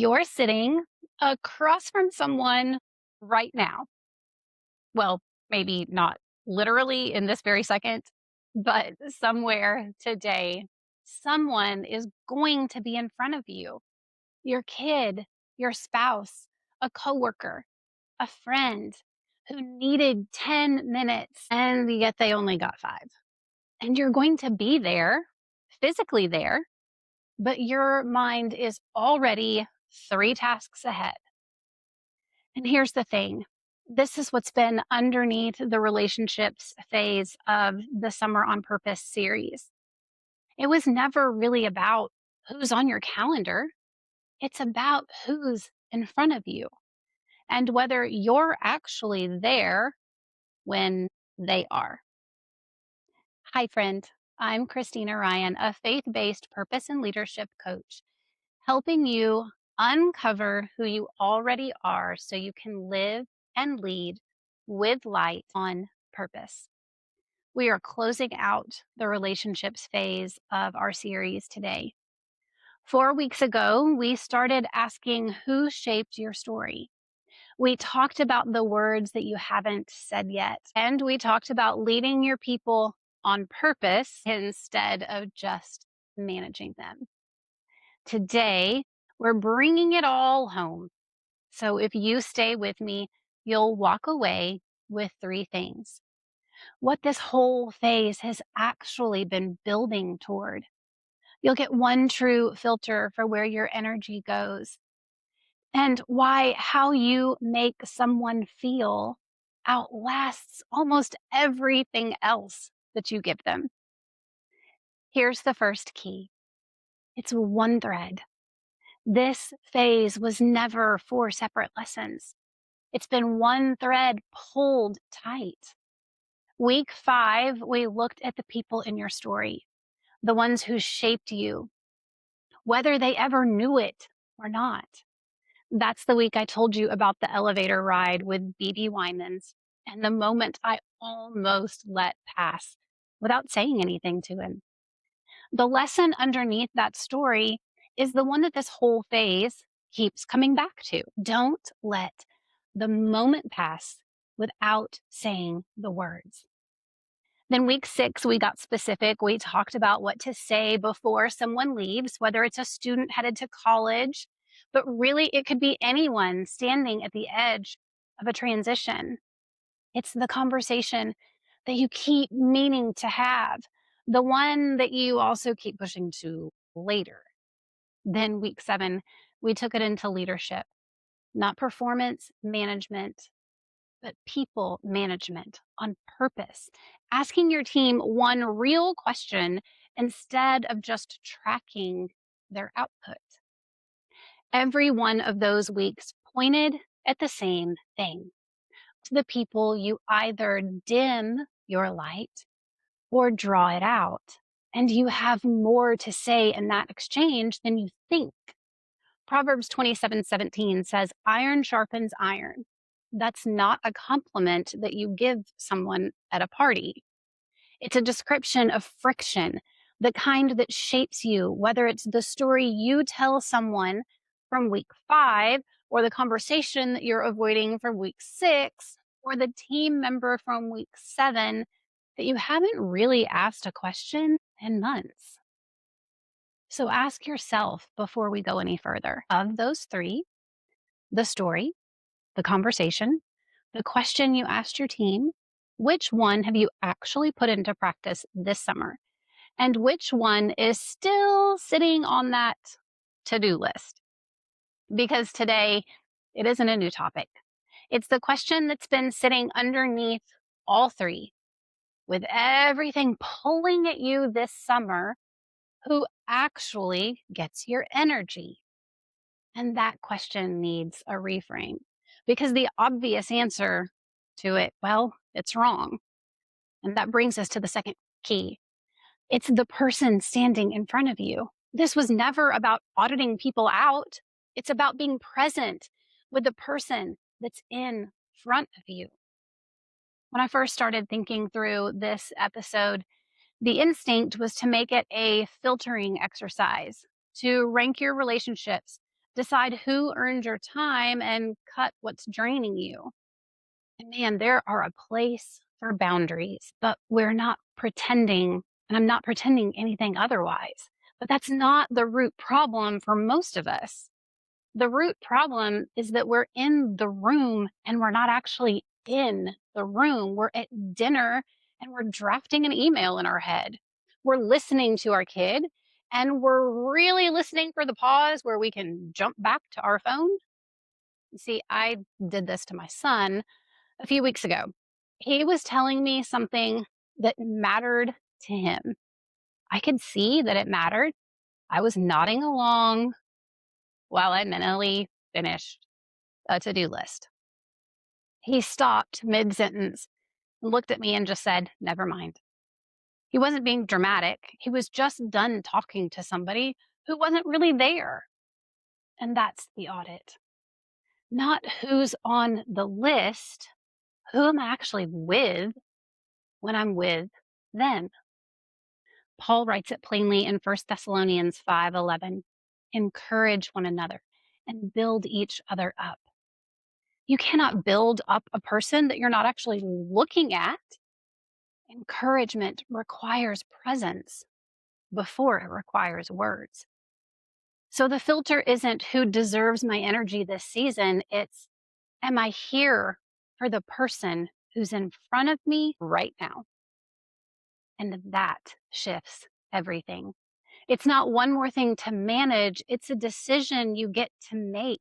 You're sitting across from someone right now. Well, maybe not literally in this very second, but somewhere today, someone is going to be in front of you. Your kid, your spouse, a coworker, a friend who needed 10 minutes and yet they only got 5. And you're going to be there, physically there, but your mind is already 3 tasks ahead. And here's the thing. This is what's been underneath the relationships phase of the Summer on Purpose series. It was never really about who's on your calendar. It's about who's in front of you and whether you're actually there when they are. Hi, friend. I'm Christina Ryan, a faith based purpose and leadership coach, helping you uncover who you already are so you can live and lead with light on purpose. We are closing out the relationships phase of our series today. 4 weeks ago, we started asking who shaped your story. We talked about the words that you haven't said yet, and we talked about leading your people on purpose instead of just managing them. Today, we're bringing it all home. So if you stay with me, you'll walk away with 3 things. What this whole phase has actually been building toward. You'll get one true filter for where your energy goes and why how you make someone feel outlasts almost everything else that you give them. Here's the first key. It's one thread. This phase was never 4 separate lessons. It's been one thread pulled tight. Week 5, we looked at the people in your story, the ones who shaped you, whether they ever knew it or not. That's the week I told you about the elevator ride with B.B. Winans and the moment I almost let pass without saying anything to him. The lesson underneath that story is the one that this whole phase keeps coming back to. Don't let the moment pass without saying the words. Then week 6, we got specific. We talked about what to say before someone leaves, whether it's a student headed to college, but really it could be anyone standing at the edge of a transition. It's the conversation that you keep meaning to have, the one that you also keep pushing to later. Then week 7, we took it into leadership, not performance management, but people management on purpose. Asking your team one real question instead of just tracking their output. Every one of those weeks pointed at the same thing. To the people you either dim your light or draw it out. And you have more to say in that exchange than you think. Proverbs 27:17 says, iron sharpens iron. That's not a compliment that you give someone at a party. It's a description of friction, the kind that shapes you, whether it's the story you tell someone from week 5, or the conversation that you're avoiding from week 6, or the team member from week 7 that you haven't really asked a question in months. So ask yourself before we go any further, of those 3, the story, the conversation, the question you asked your team, which one have you actually put into practice this summer? And which one is still sitting on that to-do list? Because today, it isn't a new topic. It's the question that's been sitting underneath all 3, with everything pulling at you this summer. Who actually gets your energy? And that question needs a reframe because the obvious answer to it, well, it's wrong. And that brings us to the second key. It's the person standing in front of you. This was never about auditing people out. It's about being present with the person that's in front of you. When I first started thinking through this episode, the instinct was to make it a filtering exercise, to rank your relationships decide who earned your time, and cut what's draining you. And man, there are a place for boundaries, but we're not pretending, and I'm not pretending anything otherwise. But that's not the root problem for most of us. The root problem is that we're in the room and we're not actually in the room. We're at dinner and we're drafting an email in our head. We're listening to our kid and we're really listening for the pause where we can jump back to our phone. See, I did this to my son a few weeks ago. He was telling me something that mattered to him. I could see that it mattered. I was nodding along while I mentally finished a to do list. He stopped mid sentence and looked at me and just said, "Never mind." He wasn't being dramatic. He was just done talking to somebody who wasn't really there. And that's the audit. Not who's on the list, who am I actually with when I'm with them. Paul writes it plainly in 1 Thessalonians 5:11. Encourage one another and build each other up. You cannot build up a person that you're not actually looking at. Encouragement requires presence before it requires words. So the filter isn't who deserves my energy this season, it's am I here for the person who's in front of me right now? And that shifts everything. It's not one more thing to manage, it's a decision you get to make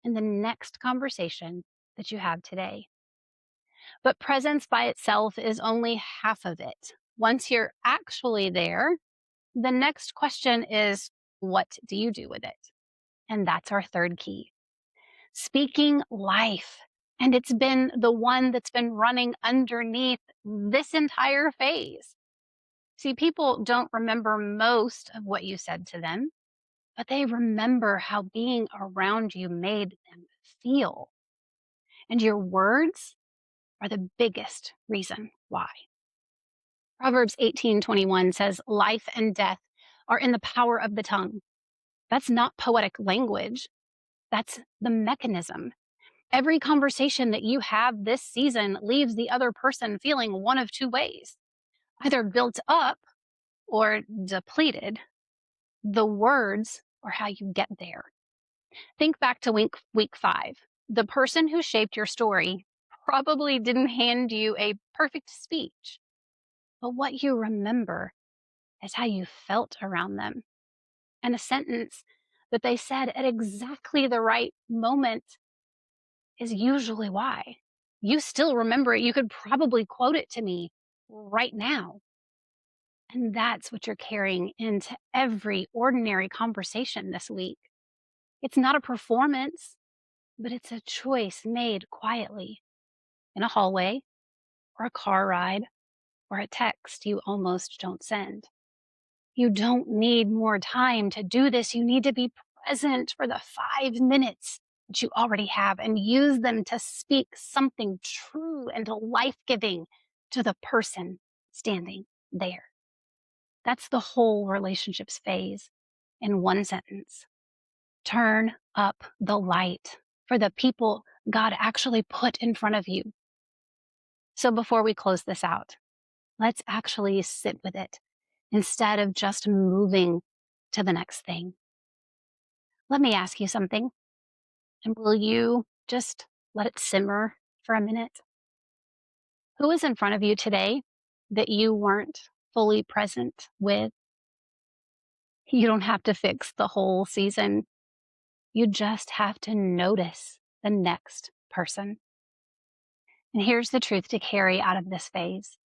in the next conversation that you have today. But presence by itself is only half of it. Once you're actually there, the next question is, what do you do with it? And that's our third key. Speaking life. And it's been the one that's been running underneath this entire phase. See, people don't remember most of what you said to them, but they remember how being around you made them feel. And your words are the biggest reason why. Proverbs 18:21 says, "Life and death are in the power of the tongue." That's not poetic language. That's the mechanism. Every conversation that you have this season leaves the other person feeling one of two ways, either built up or depleted. The words are how you get there. Think back to week 5. The person who shaped your story probably didn't hand you a perfect speech, but what you remember is how you felt around them. And a sentence that they said at exactly the right moment is usually why. You still remember it. You could probably quote it to me right now. And that's what you're carrying into every ordinary conversation this week. It's not a performance, but it's a choice made quietly in a hallway or a car ride or a text you almost don't send. You don't need more time to do this. You need to be present for the 5 minutes that you already have and use them to speak something true and life giving to the person standing there. That's the whole relationships phase in one sentence. Turn up the light for the people God actually put in front of you. So before we close this out, let's actually sit with it instead of just moving to the next thing. Let me ask you something, and will you just let it simmer for a minute? Who is in front of you today that you weren't fully present with? You don't have to fix the whole season. You just have to notice the next person. And here's the truth to carry out of this phase.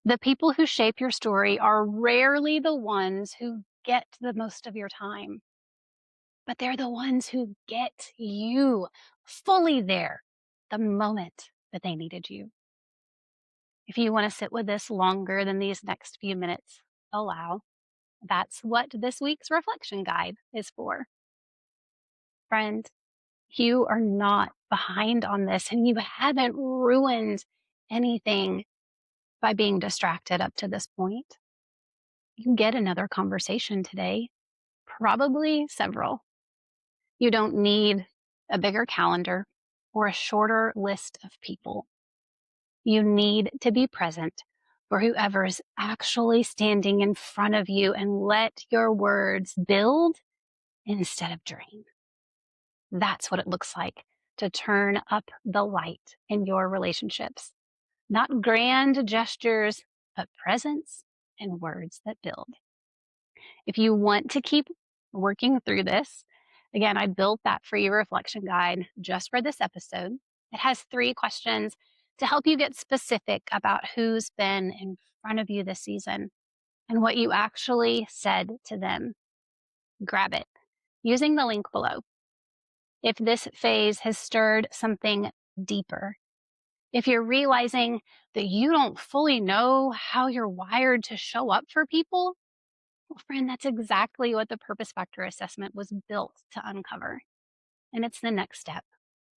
The people who shape your story are rarely the ones who get the most of your time, but they're the ones who get you fully there the moment that they needed you. If you want to sit with this longer than these next few minutes allow, that's what this week's reflection guide is for. Friend, you are not behind on this and you haven't ruined anything by being distracted up to this point. You can get another conversation today, probably several. You don't need a bigger calendar or a shorter list of people. You need to be present for whoever's actually standing in front of you and let your words build instead of drain. That's what it looks like to turn up the light in your relationships. Not grand gestures, but presence and words that build. If you want to keep working through this, again, I built that free reflection guide just for this episode. It has 3 questions to help you get specific about who's been in front of you this season and what you actually said to them. Grab it using the link below. If this phase has stirred something deeper, if you're realizing that you don't fully know how you're wired to show up for people, well, friend, that's exactly what the Purpose Factor assessment was built to uncover. And it's the next step.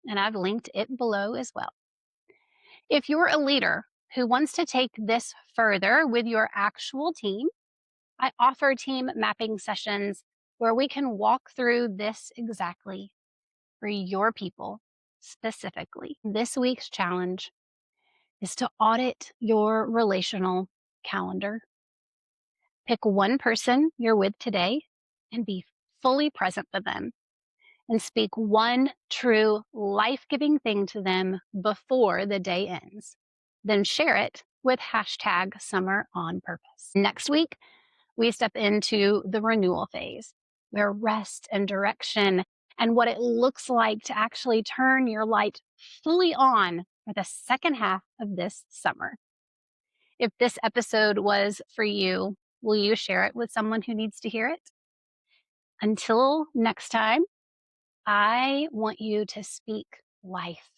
And I've linked it below as well. If you're a leader who wants to take this further with your actual team, I offer team mapping sessions where we can walk through this exactly for your people specifically. This week's challenge is to audit your relational calendar. Pick one person you're with today and be fully present with them and speak one true life-giving thing to them before the day ends. Then share it with hashtag summer on purpose. Next week, we step into the renewal phase where rest and direction and what it looks like to actually turn your light fully on for the second half of this summer. If this episode was for you, will you share it with someone who needs to hear it? Until next time, I want you to speak life,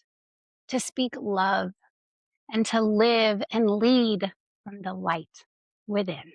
to speak love, and to live and lead from the light within.